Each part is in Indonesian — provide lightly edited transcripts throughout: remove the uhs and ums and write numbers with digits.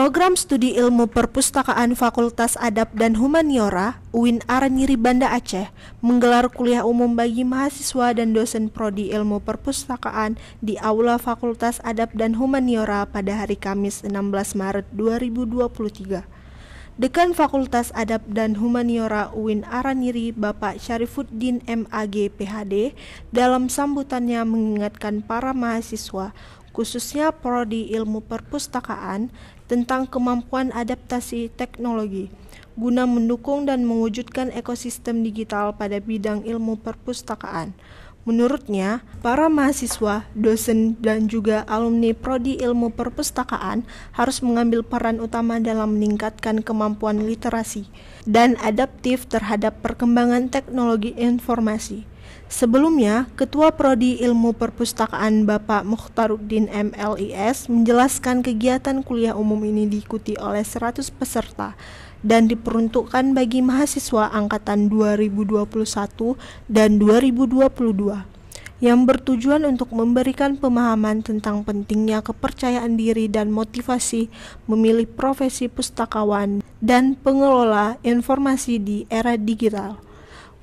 Program Studi Ilmu Perpustakaan Fakultas Adab dan Humaniora UIN Aranyiri Banda Aceh menggelar kuliah umum bagi mahasiswa dan dosen prodi Ilmu Perpustakaan di Aula Fakultas Adab dan Humaniora pada hari Kamis 16 Maret 2023. Dekan Fakultas Adab dan Humaniora UIN Aranyiri Bapak Syarifuddin MAG PhD dalam sambutannya mengingatkan para mahasiswa khususnya prodi Ilmu Perpustakaan tentang kemampuan adaptasi teknologi guna mendukung dan mewujudkan ekosistem digital pada bidang ilmu perpustakaan. Menurutnya, para mahasiswa, dosen, dan juga alumni prodi ilmu perpustakaan harus mengambil peran utama dalam meningkatkan kemampuan literasi dan adaptif terhadap perkembangan teknologi informasi. Sebelumnya, Ketua Prodi Ilmu Perpustakaan Bapak Mukhtaruddin MLIS menjelaskan kegiatan kuliah umum ini diikuti oleh 100 peserta dan diperuntukkan bagi mahasiswa angkatan 2021 dan 2022 yang bertujuan untuk memberikan pemahaman tentang pentingnya kepercayaan diri dan motivasi memilih profesi pustakawan dan pengelola informasi di era digital.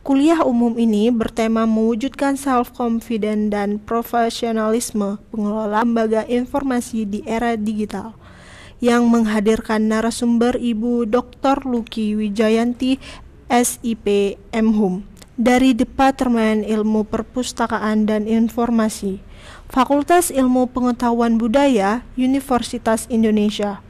Kuliah umum ini bertema mewujudkan self-confidence dan profesionalisme pengelola lembaga informasi di era digital, yang menghadirkan narasumber Ibu Dr. Luki Wijayanti, SIP MHum, dari Departemen Ilmu Perpustakaan dan Informasi, Fakultas Ilmu Pengetahuan Budaya, Universitas Indonesia.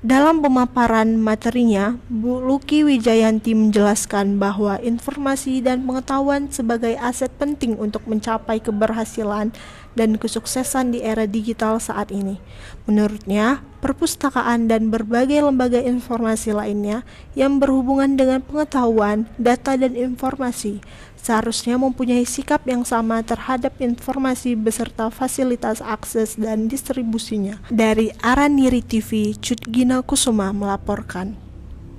Dalam pemaparan materinya, Bu Luki Wijayanti menjelaskan bahwa informasi dan pengetahuan sebagai aset penting untuk mencapai keberhasilan dan kesuksesan di era digital saat ini. Menurutnya, perpustakaan dan berbagai lembaga informasi lainnya yang berhubungan dengan pengetahuan, data, dan informasi seharusnya mempunyai sikap yang sama terhadap informasi beserta fasilitas akses dan distribusinya. Dari Aranyiri TV, Cut Gina Kusuma melaporkan.